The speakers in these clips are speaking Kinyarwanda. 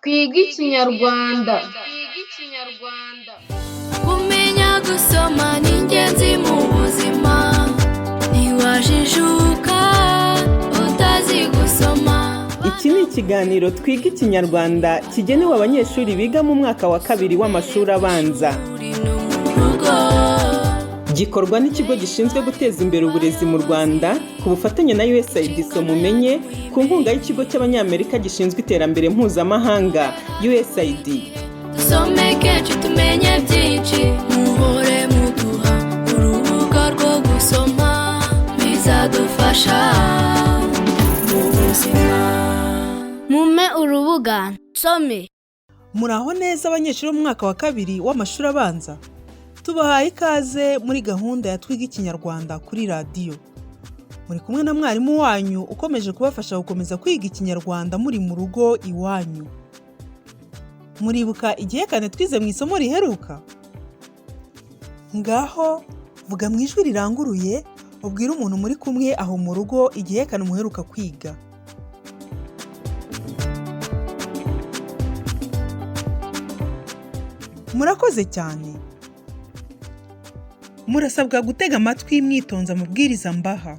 Twige Ikinyarwanda. Kumenya gusoma ni ingenzi mu buzima, ntiwajijuka utazi gusoma. Iki ni ikiganiro Twige Ikinyarwanda kigenewe abanyeshuri biga mu mwaka wa kabiri w'amashuri abanza. Gikorwa n'ikigo gishinzwe guteza imbere uburezi mu Rwanda ku bufatanye na USAID mumenye ku nkunga y'ikigo cy'abanyamerika gishinzwe iterambere mpuzamahanga USAID. Dusome kenshi tumenye byinshi, muhore muduha urubuga rwo gusoma, bizadufasha mu buzima. Mume urubuga nsome. Muraho neza abanyeshuri mu mwaka wa kabiri w'amashuri abanza. Tubahaye ikaze muri gahunda ya Twige Ikinyarwanda kuri radiyo. Muri kumwe na mwarimu wanyu ukomeje kubafasha gukomeza kwiga Ikinyarwanda muri mu rugo iwanyu. Muribuka igihekane twize mu isomo riheruka? Ngaho vuga mu ijwi riranguruye ubwire umuntu muri kumwe aho mu rugo igihekane muheruka kwiga. Murakoze cyane. Murasabwa gutega amatwi mwitonze amabwiriza mbaha.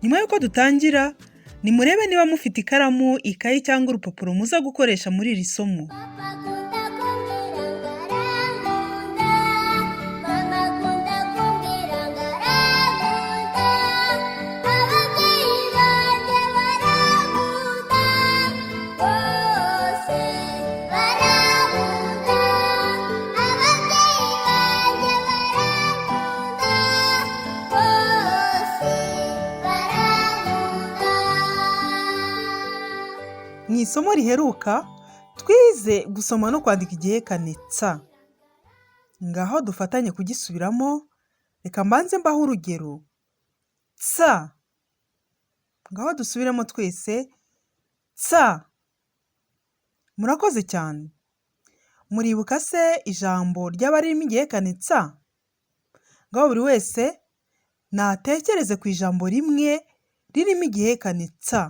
Nyuma y'uko dutangira, nimurebe niba mufite ikaramu, ikayi cyangwa urupapuro muza gukoresha muri iri somo. Mu isomo riheruka, twize gusoma no kwandika igihekane tsa. Ngaho dufatanye kugisubiramo, reka mbanze mbaho urugero. Tsa. Ngaho dusubiremo twese. Tsa. Murakoze cyane. Muribuka se ijambo ryaba ririmo igihekane tsa? Ngaho buri wese natekereze ku ijambo rimwe ririmo igihekane tsa.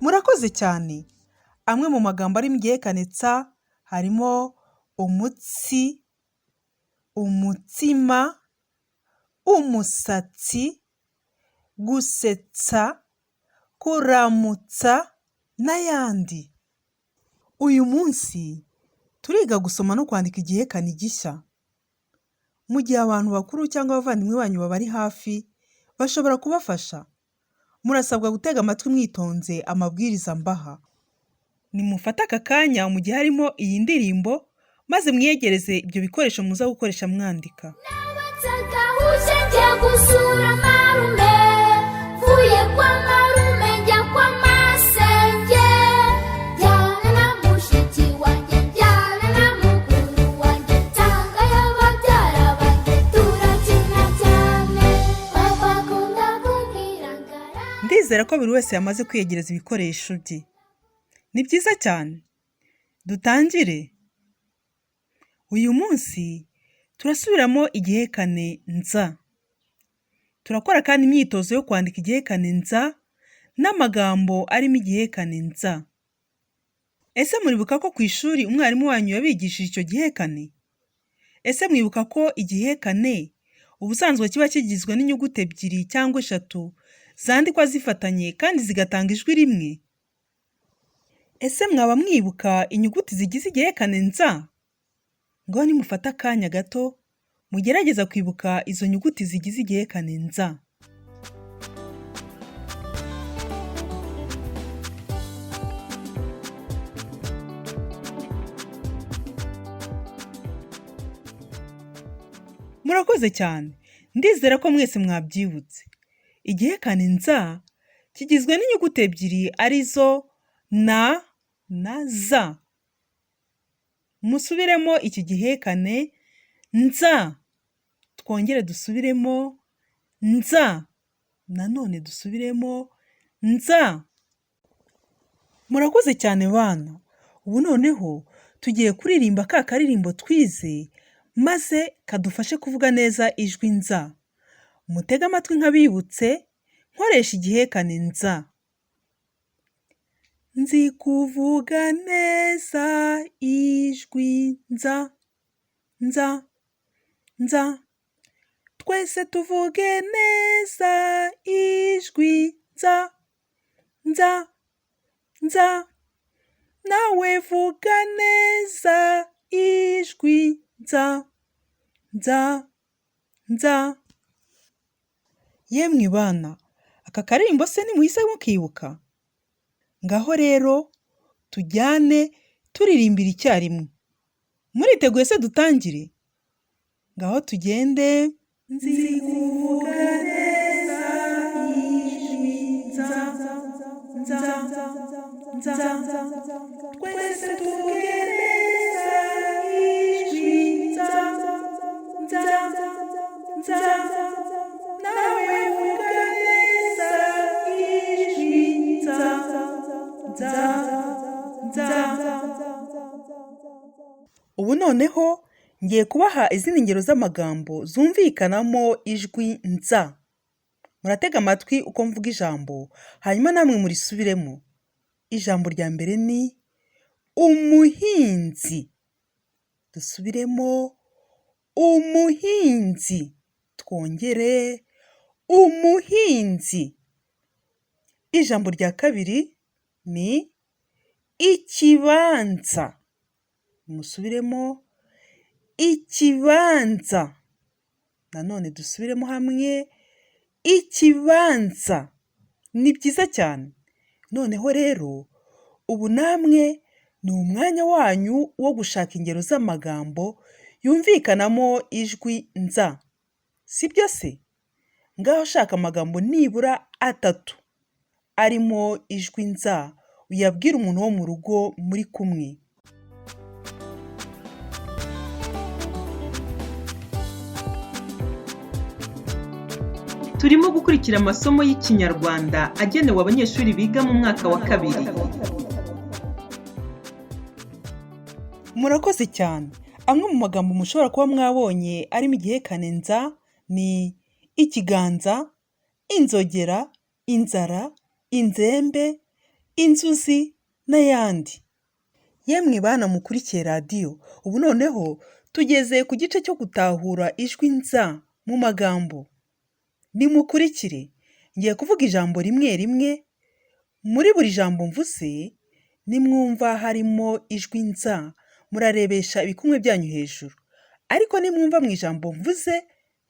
Murakoze cyane. Amwe mu magambo arimo igihekane tsa harimo umutsi, umutsima, umusatsi, gusetsa, kuramutsa n'ayandi. Uyu munsi turiga gusoma no kwandika igihekane gishya. Mu gihe abantu bakuru cyangwa abavandimwe banyu babari hafi, bashobora kubafasha. Murasabwa gutega amatwi mwitonze amabwiriza mbaha. Nimufate aka kanya mu gihe harimo iyi ndirimbo, maze mwiyegereze ibyo bikoresho muza gukoresha mwandika. Gusura marume, vuye kwa marume njya kwa masenge, jyana na mushiki wanjye, jyana na mukuru wanjye, nsanga y'ababyara banjye turakina cyane, papa akunda kumbwira ngara. Ndizera ko buri wese yamaze kwiyegereza ibikoresho bye. Ni byiza cyane. Dutangire. Uyu munsi turasubiramo igihekane nza. Turakora kandi imyitozo yo kwandika igihekane nza n'amagambo arimo igihekane nza. Ese muribuka ko ku ishuri umwarimu wanyu yabigishije icyo gihekane? Ese mwibuka ko igihekane ubusanzwe kiba kigizwe n'inyuguti ebyiri cyangwa eshatu zandikwa zifatanye kandi zigatanga ijwi rimwe? Ese mwaba mwibuka inyuguti zigize igihekane nza? Ngo nimufate akanya gato mugerageza kwibuka izo nyuguti zigize igihekane nza. Murakoze cyane. Ndizera ko mwese mwabyibutse. Igihekane nza kigizwe n'inyuguti ebyiri arizo na za. Musubiremo iki gihekane nza. Twongere dusubiremo nza. Nanone dusubiremo nza. Murakoze cyane bana. Ubu noneho tugiye kuririmba ka karirimbo twize maze kadufashe kuvuga neza ijwi nza. Mutege amatwi nk'abibutse nkoresha igihekane nza. Nzi kuvuga neza ijwi nza, nza, nza. Twese tuvuge neza ijwi nza, nza, nza. Nawe vuga neza ijwi nza, nza, nza. Yemwe bana, aka karirimbo se nimuhise mukibuka? Ngaho rero tujyane turirimbira icyarimwe. Muriteguye se dutangire? Ngaho tugende. Nzi kuvuga neza ijwi nza, nza, nza. Twese tuvuge neza ijwi nza, nza, nza. Nawe vuga neza ijwi nza, nza, nza. Ubu noneho ngiye kubaha izindi ngero z'amagambo zumvikanamo ijwi nza. Muratega amatwi uko mvuga ijambo, hanyuma namwe murisubiremo. Ijambo rya mbere ni umuhinzi. Dusubiremo umuhinzi. Twongere umuhinzi. Ijambo rya kabiri ni ikibanza. Musubiremo ikibanza. Nanone dusubiremo hamwe ikibanza. Ni byiza cyane. Noneho rero ubu namwe ni umwanya wanyu wo gushaka ingero z'amagambo yumvikanamo ijwi nza. Sibyo se? Ngaho shaka amagambo nibura 3 arimo ijwi nza uyabwire umuntu wo mu rugo muri kumwe. Turimo gukurikira amasomo y'Ikinyarwanda agenewe abanyeshuri biga mu mwaka wa kabiri. Murakoze cyane. Amwe mu magambo mushobora kuba mwabonye arimo igihekane nza ni ikiganza, inzogera, inzara, inzembe, inzuzi n'ayandi. Yemwe bana mukurikiye radiyo, ubu noneho tugeze ku gice cyo gutahura ijwi nza mu magambo. Nimukurikire, ngiye kuvuga ijambo rimwe rimwe. Muri buri jambo mvuze, nimwumva harimo ijwi nza, murarebesha ibikumwe byanyu hejuru. Ariko nimwumva mu ijambo mvuze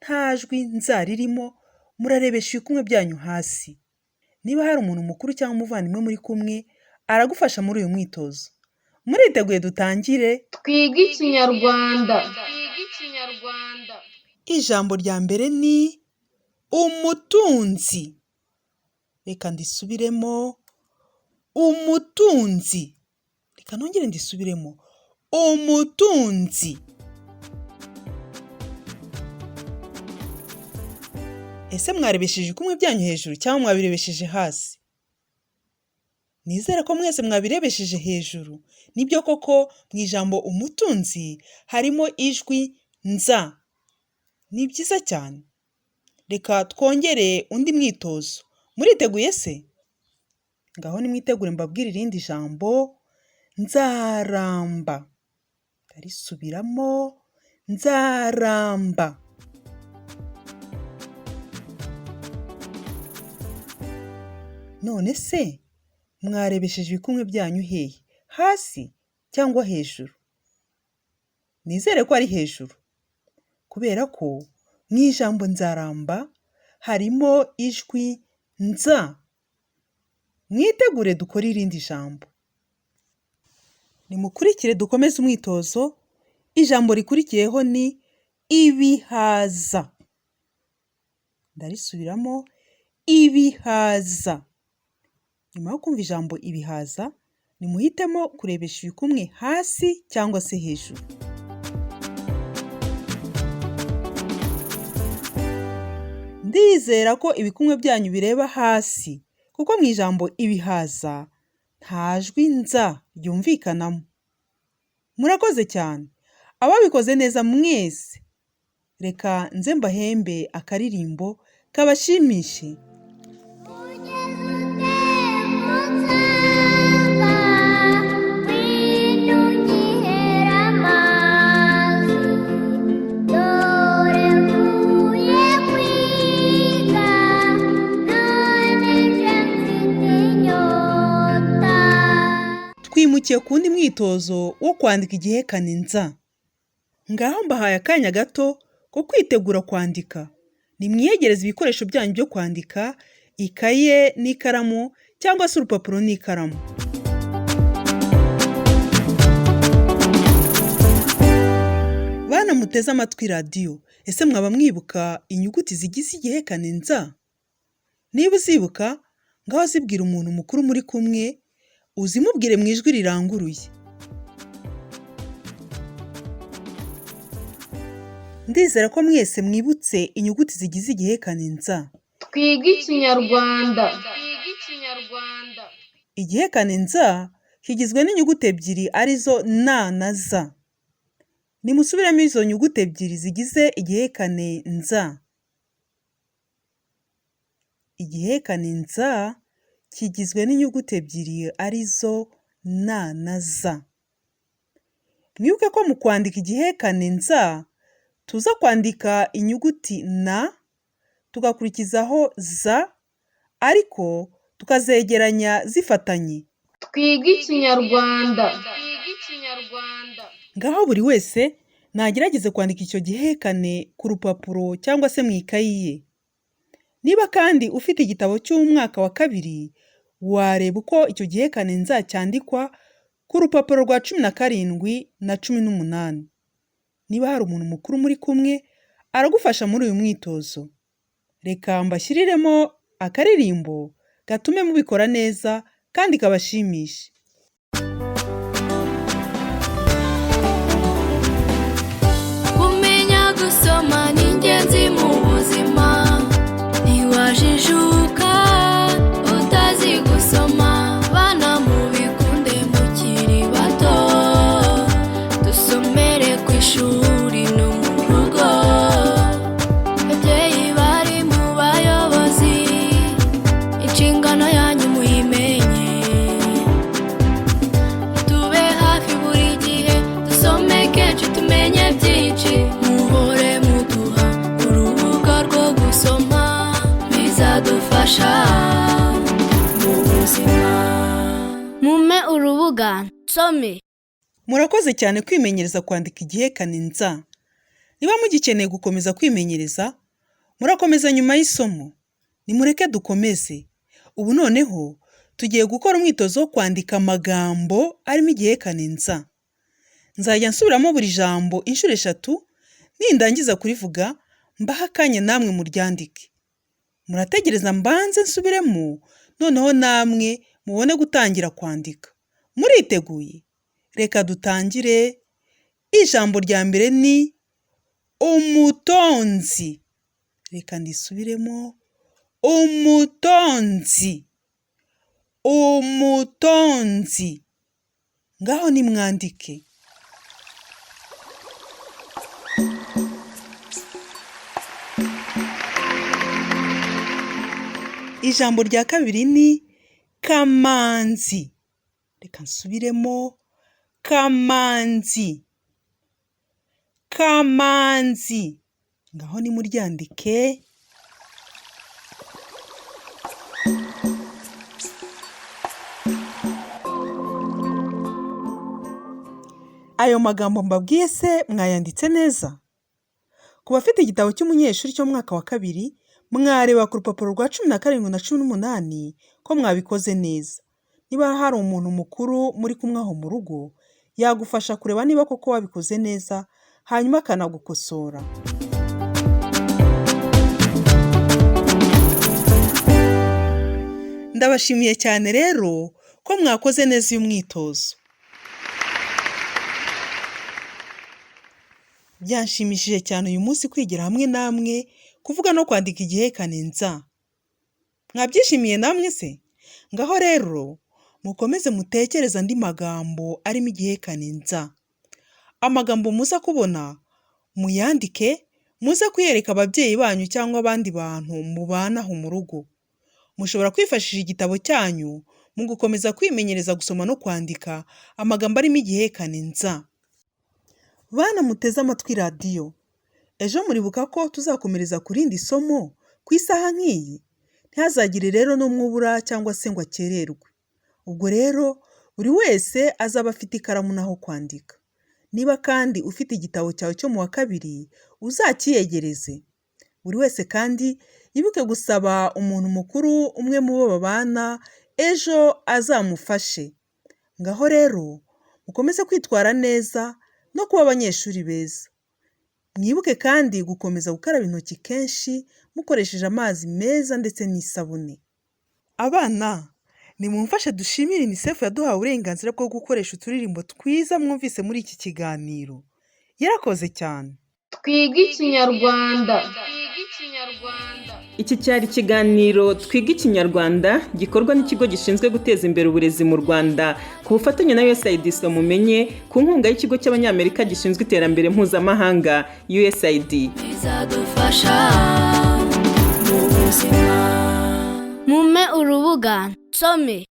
nta jwi nza ririmo, murarebesha ibikumwe byanyu hasi. Niba hari umuntu mukuru cyangwa umuvandimwe muri kumwe, aragufasha muri uyu mwitozo. Muriteguye dutangire? Twige Ikinyarwanda. Ijambo rya mbere ni umutunzi. Reka ndisubiremo. Umutunzi. Reka nongere ndisubiremo. Umutunzi. Ese mwarebesheje ibikumwe byanyu hejuru cyangwa mwabirebesheje hasi? Nizere ko mwese mwabirebesheje hejuru. Nibyo koko mu ijambo umutunzi harimo ijwi nza. Ni byiza cyane. Reka twongere undi mwitozo. Muriteguye se? Ngaho nimwitegure mbabwire irindi jambo. Nzaramba. Ndarisubiramo. Nzaramba. None se mwarebesheje ibikumwe byanyu hehe? Hasi cyangwa hejuru? Nizere ko ari hejuru. Kubera ko mu ijambo nzaramba harimo ijwi nza. Mwitegure dukore irindi jambo. Nimukurikire dukomeze umwitozo. Ijambo rikurikiyeho ni ibihaza. Ndarisubiramo. Ibihaza. Nyuma yo kumva ijambo ibihaza, nimuhitemo kurebesha ibikumwe hasi cyangwa se hejuru. Ndizera ko ibikumwe byanyu bireba hasi, kuko mu ijambo ibihaza nta jwi nza ryumvikanamo. Murakoze cyane. Ababikoze neza mwese. Reka nze mbahembe akaririmbo kabashimishe. Twimukiye ku wundi mwitozo wo kwandika igihekane nza. Ngaho mbahaye akanya gato ko kwitegura kwandika. Nimwiyegereze ibikoresho byanyu byo kwandika, ikaye n'ikaramu cyangwa se urupapuro n'ikaramu. Bana muteze amatwi radiyo, ese mwaba mwibuka inyuguti zigize igihekane nza? Niba uzibuka, ngaho zibwira umuntu mukuru muri kumwe, uzimubwire mu ijwi riranguruye. Ndizera ko mwese mwibutse inyuguti zigize igihekane nza. Twige Ikinyarwanda. Igihekane nza kigizwe n'inyuguti ebyiri arizo na na za. Nimusubiremo izo nyuguti ebyiri zigize igihekane nza. Igihekane nza kigizwe n'inyuguti ebyiri arizo na na za. Mwibuke ko mu kwandika igihekane nza tuza kwandika inyuguti na tugakurikizaho za ariko tukazegeranya zifatanye. Twige Ikinyarwanda. Ngaho buri wese nagerageze kwandika icyo gihekane ku rupapuro cyangwa se mu ikayi ye. Niba kandi ufite igitabo cy'umwaka wa kabiri, wareba uko icyo gihekane nza cyandikwa ku rupapuro rwa 17 na 18. Niba hari umuntu mukuru muri kumwe, aragufasha muri uyu mwitozo. Reka mbashyiriremo akaririmbo gatume mubikora neza kandi kabashimishe. Kumenya gusoma ni ingenzi mu buzima. Ntiwajijuka utazi gusoma. Bana mubikunde mukiri bato. Dusomere ku ishuri no mu rugo. Ababyeyi bari mu bayobozi, inshingano yanyu muyimenye. Tube hafi buri gihe, dusome kenshi tumenye byinshi. Muhore muduha urubuga rwo gusoma, bizadufasha mu buzima. Mume urubuga nsome. Murakoze cyane kwimenyereza kwandika igihekane nza. Niba mugikeneye gukomeza kwimenyereza, murakomeza nyuma y'isomo. Nimureke dukomeze. Ubu noneho tugiye gukora umwitozo wo kwandika amagambo arimo igihekane nza. Nzajya nsubiramo buri jambo inshuro 3, nindangiza kurivuga mbaha akanya namwe muryandike. Murategereza mbanze nsubiremo, noneho namwe mubone gutangira kwandika. Muriteguye? Reka dutangire. Ijambo rya mbere ni umutonzi. Reka ndisubiremo. Umutonzi. Umutonzi. Ngaho nimwandike. Ijambo rya kabiri ni kamanzi. Reka nsubiremo. Kamanzi. Kamanzi. Ngaho nimuryandike. Ayo magambo mbabwiye se mwayanditse neza? Ku bafite igitabo cy'umunyeshuri cyo mwaka wa kabiri, mwareba ku rupapuro rwa 17 na 18 ko mwabikoze neza. Niba hari umuntu mukuru muri kumwe aho mu rugo, yagufasha kureba niba koko wabikoze neza, hanyuma akanagukosora. Ndabashimiye cyane rero ko mwakoze neza uyu mwitozo. Byanshimishije cyane uyu munsi kwigira hamwe namwe, kuvuga no kwandika igihekane nza. Mwabyishimiye namwe se? Ngaho rero mukomeze mutekereza andi magambo arimo igihekane nza. amagambo muza kubona muyandike, muze kuyereka ababyeyi banyu cyangwa abandi bantu mubana aho mu rugo. Mushobora kwifashisha igitabo cyanyu mu gukomeza kwimenyereza gusoma no kwandika amagambo arimo igihekane nza. Bana muteze amatwi radiyo, ejo muribuka ko tuzakomereza ku rindi somo ku isaha nk'iyi. Ntihazagire rero n'umwe ubura cyangwa se ngo akererwe. Ubwo rero buri wese azaba afite ikaramu naho kwandika. Niba kandi ufite igitabo cyawe cyo mu wa kabiri, uzakiyegereze. Buri wese kandi yibuke gusaba umuntu mukuru umwe mu bo babana ejo azamufashe. Ngaho rero mukomeze kwitwara neza no kuba abanyeshuri beza. Mwibuke kandi gukomeza gukaraba intoki kenshi mukoresheje amazi meza ndetse n'isabune. Abana, nimumfashe dushimire UNICEF yaduhaye uburenganzira bwo gukoresha uturirimbo twiza mwumvise muri iki kiganiro. Yarakoze cyane. Twige Ikinyarwanda. Iki cyari ikiganiro Twiga Ikinyarwanda gikorwa n'ikigo gishinzwe guteza imbere uburezi mu Rwanda ku bufatanye na USAID isomo menye ku nkunga y'ikigo cy'abanyamerika gishinzwe iterambere mpuzamahanga USAID. bizadufasha mu buzima. Mume urubuga nsome.